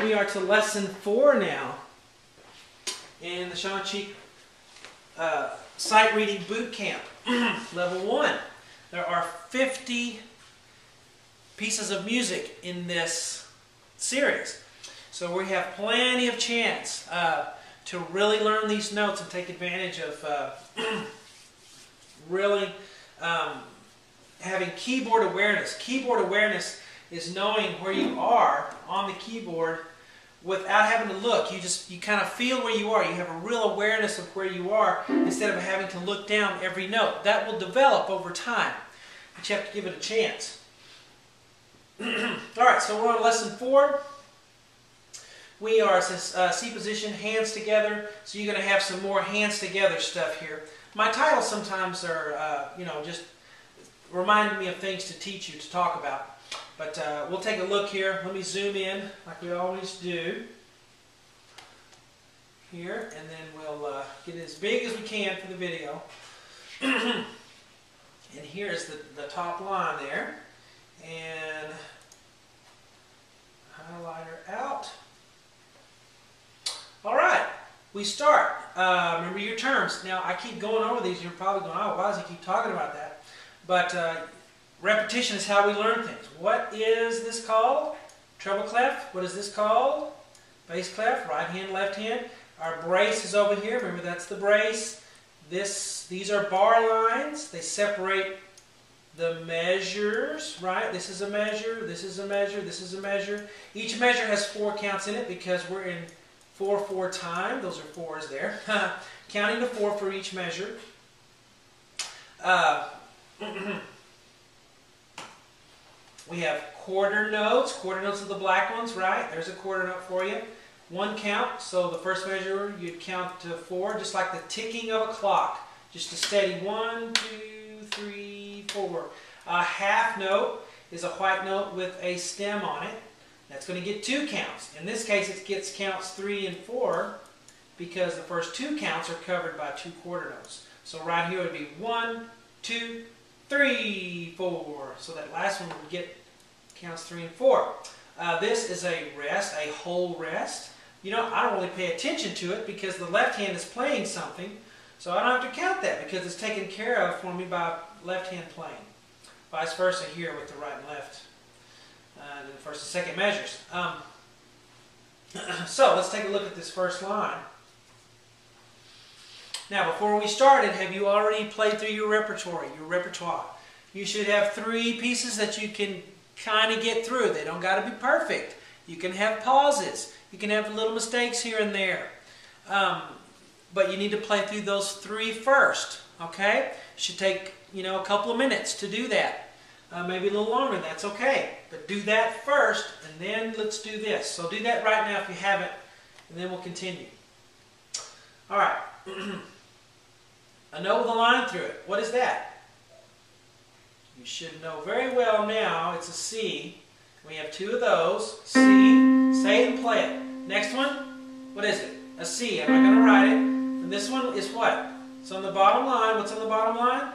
we are to lesson 4 now in the Shang-Chi Sight Reading Boot Camp, level 1. There are 50 pieces of music in this series. So we have plenty of chance to really learn these notes and take advantage of really having keyboard awareness. Keyboard awareness is knowing where you are on the keyboard without having to look. You kind of feel where you are. You have a real awareness of where you are instead of having to look down every note. That will develop over time, but you have to give it a chance. Alright, so we're on lesson 4. We are C position, hands together, so you're going to have some more hands together stuff here. My titles sometimes are, just reminding me of things to teach you, to talk about. But we'll take a look here. Let me zoom in like we always do here, and then we'll get it as big as we can for the video. And here's the top line there. And highlighter out. All right, we start. Remember your terms. Now, I keep going over these. You're probably going, oh, why does he keep talking about that? But repetition is how we learn things. What is this called? Treble clef. What is this called? Bass clef. Right hand, left hand. Our brace is over here. Remember, that's the brace. These are bar lines. They separate the measures, right? This is a measure, this is a measure, this is a measure. Each measure has 4 counts in it because we're in 4/4 time. Those are 4s there. Counting to 4 for each measure. We have quarter notes. Quarter notes are the black ones, right? There's a quarter note for you. 1 count, so the first measure you'd count to 4, just like the ticking of a clock. Just a steady 1, 2, 3, 4. A half note is a white note with a stem on it. That's going to get 2 counts. In this case, it gets counts 3 and 4 because the first 2 counts are covered by 2 quarter notes. So right here would be 1, 2, 3, 4. So that last one would get counts 3 and 4. This is a rest, a whole rest. I don't really pay attention to it because the left hand is playing something. So I don't have to count that because it's taken care of for me by left hand playing. Vice versa here with the right and left. The first and second measures. So let's take a look at this first line. Now before we started, have you already played through your repertoire? You should have 3 pieces that you can kind of get through. They don't got to be perfect. You can have pauses. You can have little mistakes here and there. But you need to play through those 3 first, okay? It should take, a couple of minutes to do that. Maybe a little longer, that's okay. But do that first, and then let's do this. So do that right now if you haven't, and then we'll continue. All right. A note with a line through it. What is that? You should know very well now. It's a C. We have 2 of those. C. Say it and play it. Next one, what is it? A C. I'm not going to write it. And this one is what? It's on the bottom line. What's on the bottom line?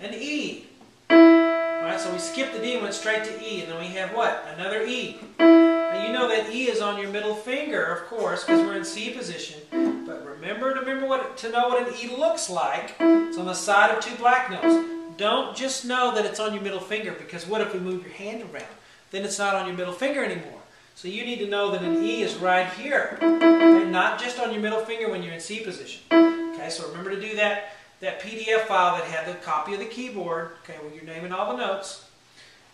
An E. Alright, so we skipped the D and went straight to E. And then we have what? Another E. Now you know that E is on your middle finger, of course, because we're in C position. But remember to know what an E looks like. It's on the side of 2 black notes. Don't just know that it's on your middle finger, because what if we move your hand around? Then it's not on your middle finger anymore. So you need to know that an E is right here, and not just on your middle finger when you're in C position. Okay, so remember to do that PDF file that had the copy of the keyboard, okay, with your name and all the notes.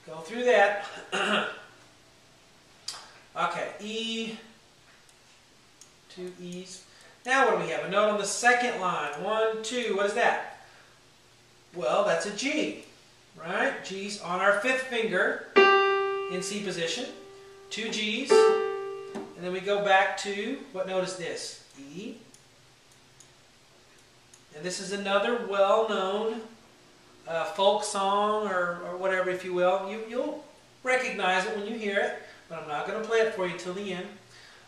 Go through that. Okay, E, 2 E's. Now what do we have? A note on the second line. 1, 2, what is that? Well, that's a G, right? G's on our 5th finger in C position. 2 G's, and then we go back to, what note is this? E. And this is another well-known folk song or whatever, if you will. You'll recognize it when you hear it, but I'm not going to play it for you till the end.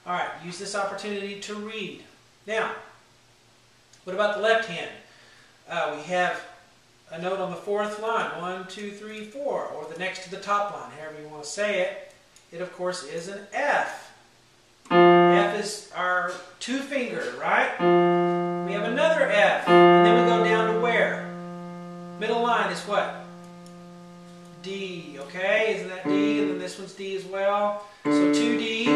All right, use this opportunity to read. Now, what about the left hand? We have a note on the 4th line, 1, 2, 3, 4, or the next to the top line, however you want to say it. It, of course, is an F. F is our 2 finger, right? We have another F, and then we go down to where? Middle line is what? D, okay? Isn't that D? And then this one's D as well. So 2 Ds.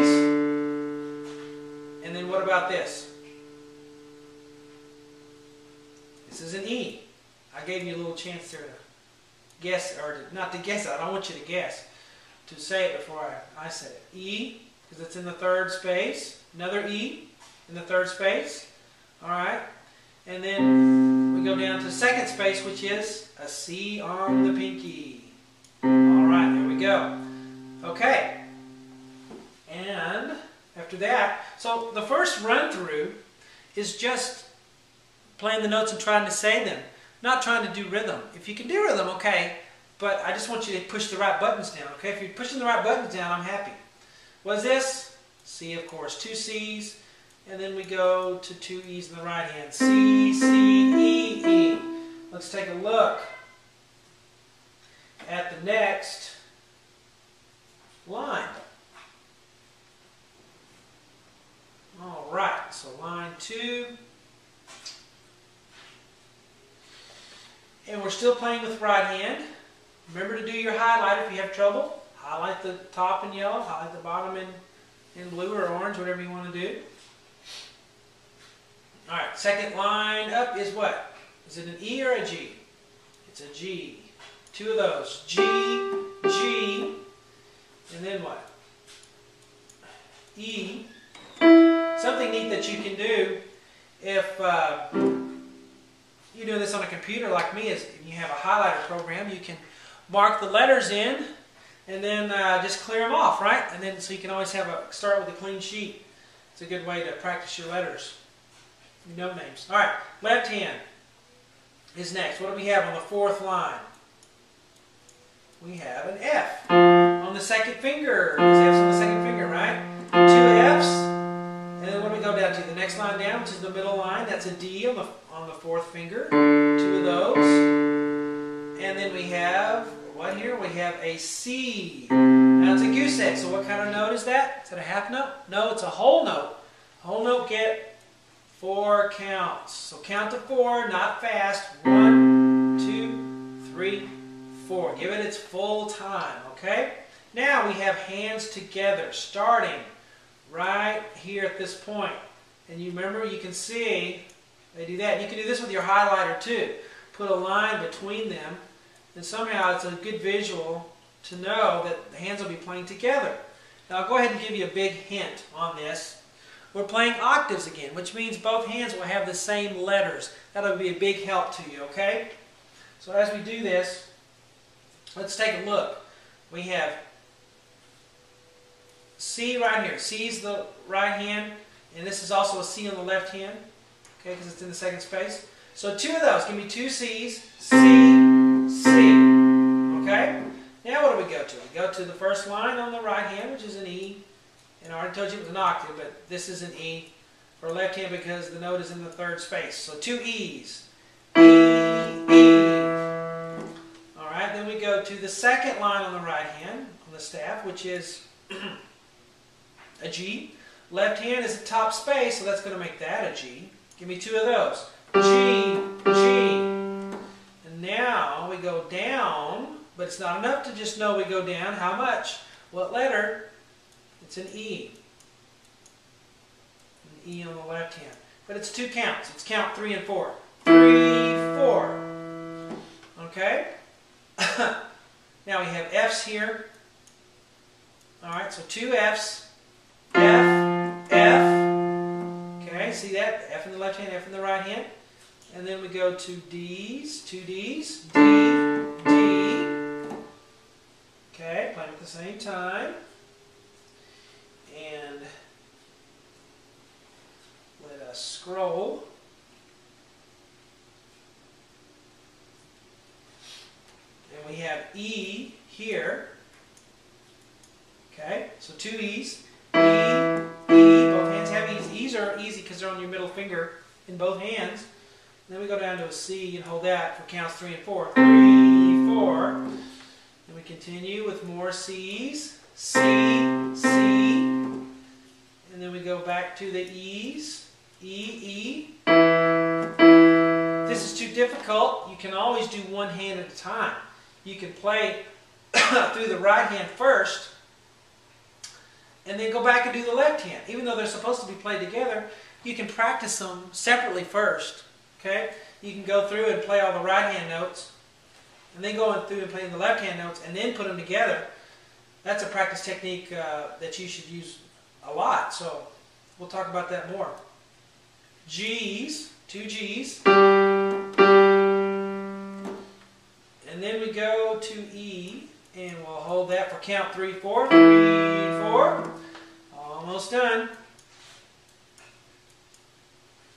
And then what about this? This is an E. I gave you a little chance there to guess, or not to guess it. I don't want you to guess. To say it before I said it. E, because it's in the 3rd space. Another E in the 3rd space. Alright. And then we go down to the 2nd space, which is a C on the pinky. Alright, there we go. Okay. And after that, so the first run through is just playing the notes and trying to say them. Not trying to do rhythm. If you can do rhythm, okay. But I just want you to push the right buttons down, okay? If you're pushing the right buttons down, I'm happy. What is this? C, of course. 2 C's. And then we go to 2 E's in the right hand. C, C, E, E. Let's take a look at the next line. Alright, so line 2. And we're still playing with right hand. Remember to do your highlight if you have trouble. Highlight the top in yellow, highlight the bottom in blue or orange, whatever you want to do. Alright, second line up is what? Is it an E or a G? It's a G. 2 of those. G, G, and then what? E. Something neat that you can do if you're doing this on a computer like me is you have a highlighter program, you can mark the letters in and then just clear them off, right? And then so you can always start with a clean sheet. It's a good way to practice your letters, your note names. All right, left hand is next. What do we have on the 4th line? We have an F on the 2nd finger. There's F's on the 2nd finger, right? 2 F's. And then what do we go down to? The next line down, which is the middle line, that's a D on the 4th finger. 2 of those. And then we have, what here? We have a C. Now it's a goose egg, so what kind of note is that? Is that a half note? No, it's a whole note. A whole note get 4 counts. So count to 4, not fast. 1, 2, 3, 4. Give it its full time, okay? Now we have hands together, starting right here at this point. And you remember, you can see they do that. You can do this with your highlighter too. Put a line between them, and somehow it's a good visual to know that the hands will be playing together. Now I'll go ahead and give you a big hint on this. We're playing octaves again, which means both hands will have the same letters. That'll be a big help to you, okay? So as we do this, let's take a look. We have C right here. C is the right hand, and this is also a C on the left hand, okay, because it's in the 2nd space. So 2 of those. Give me 2 C's. C, C. Okay? Now what do we go to? We go to the first line on the right hand, which is an E. And I already told you it was an octave, but this is an E for left hand because the note is in the 3rd space. So 2 E's. E, E. Alright, then we go to the 2nd line on the right hand, on the staff, which is a G. Left hand is the top space, so that's going to make that a G. Give me 2 of those. G, G. And now we go down, but it's not enough to just know we go down. How much? What letter? It's an E. An E on the left hand. But it's 2 counts. It's count 3 and 4. 3, 4. Okay? Now we have F's here. Alright, so 2 F's. F, F. Okay, see that? F in the left hand, F in the right hand. And then we go to D's, 2 D's, D, D. Okay, playing at the same time. And let us scroll. And we have E here. Okay, so 2 E's. E, E, both hands have E's. E's are easy because they're on your middle finger in both hands. And then we go down to a C and hold that for counts 3 and 4. 3, 4. And we continue with more C's. C, C. And then we go back back to the E's. E, E. If this is too difficult, you can always do one hand at a time. You can play through the right hand first, and then go back and do the left hand. Even though they're supposed to be played together, you can practice them separately first. Okay? You can go through and play all the right hand notes, and then go through and play the left hand notes, and then put them together. That's a practice technique that you should use a lot. So we'll talk about that more. G's, 2 G's. And then we go to E, and we'll hold that for count 3, 4. 3, 4. Almost done.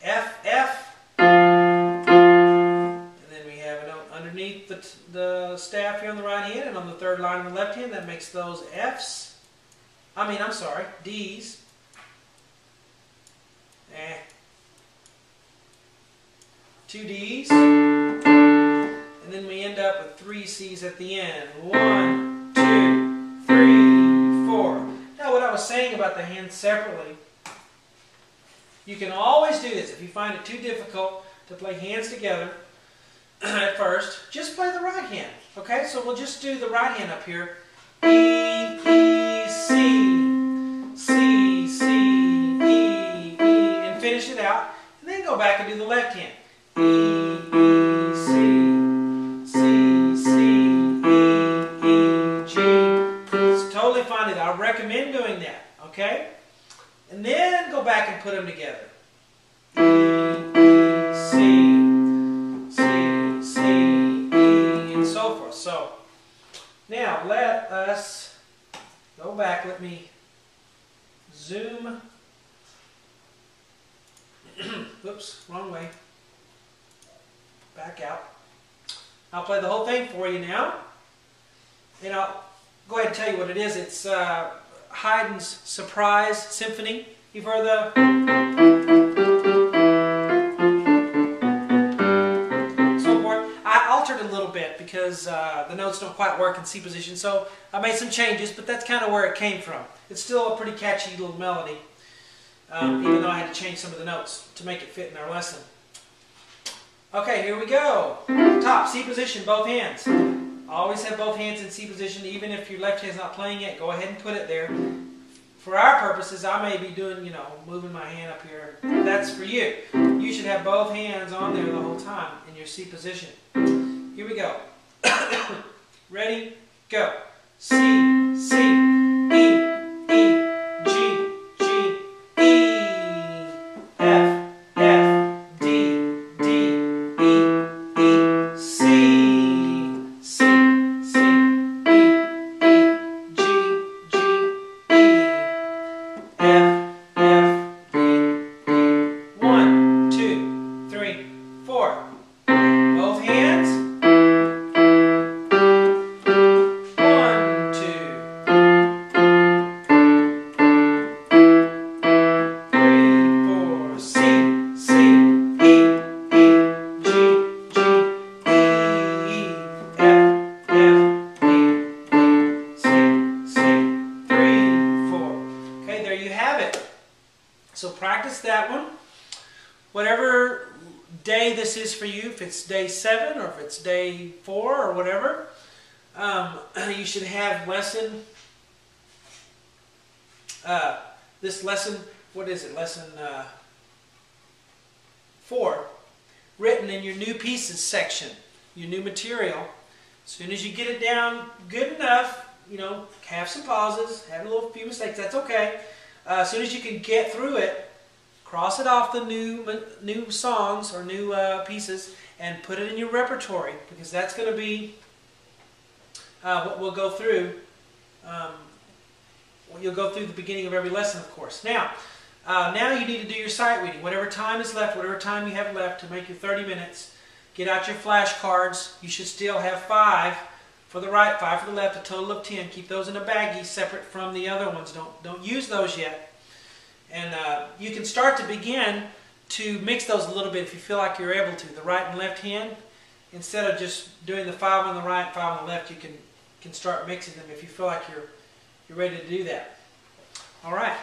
F, F. And then we have a note underneath the staff here on the right hand, and on the third line on the left hand, that makes those F's. I'm sorry, D's. 2 D's. And then we end up with 3 C's at the end. 1, 2, 3, 4. Now what I was saying about the hands separately, you can always do this. If you find it too difficult to play hands together at first, just play the right hand. Okay, so we'll just do the right hand up here. E, E, C. C, C, E, E. And finish it out. And then go back and do the left hand. E, E, C. C, C, E, E, G. It's totally fine. I recommend doing that. Okay? And then go back and put them together. E, E, C, C, C, E, and so forth. So, now let us go back. Let me zoom. Whoops, wrong way. Back out. I'll play the whole thing for you now. And I'll go ahead and tell you what it is. It's Haydn's Surprise Symphony. You've heard the... so forth. I altered a little bit because the notes don't quite work in C position, so I made some changes, but that's kind of where it came from. It's still a pretty catchy little melody, even though I had to change some of the notes to make it fit in our lesson. Okay, here we go. Top, C position, both hands. Always have both hands in C position, even if your left hand's not playing it. Go ahead and put it there. For our purposes, I may be doing, moving my hand up here. That's for you. You should have both hands on there the whole time in your C position. Here we go. Ready? Go. C, C, E, E, G, G, E, F, F, D, D, E, E, C, C, C, E, E, G, G, E, F, F, D, E. 1, 2, 3, 4. Both hands. 1, 2. 3, 4. C, C, E, E, G, G, E, F, F, D, D, C, C, 3, 4. Okay, there you have it. So practice that one. Whatever day this is for you, if it's day 7 or if it's day 4 or whatever, you should have this lesson, what is it, lesson 4, written in your new pieces section, your new material. As soon as you get it down good enough, have some pauses, have a few mistakes, that's okay. As soon as you can get through it, cross it off the new songs or new pieces and put it in your repertory, because that's going to be what we'll go through. You'll go through the beginning of every lesson, of course. Now you need to do your sight reading. Whatever time is left, whatever time you have left to make your 30 minutes, get out your flashcards. You should still have 5 for the right, 5 for the left, a total of 10. Keep those in a baggie separate from the other ones. Don't use those yet. And you can start to begin to mix those a little bit if you feel like you're able to. The right and left hand, instead of just doing the 5 on the right, 5 on the left, you can start mixing them if you feel like you're ready to do that. All right.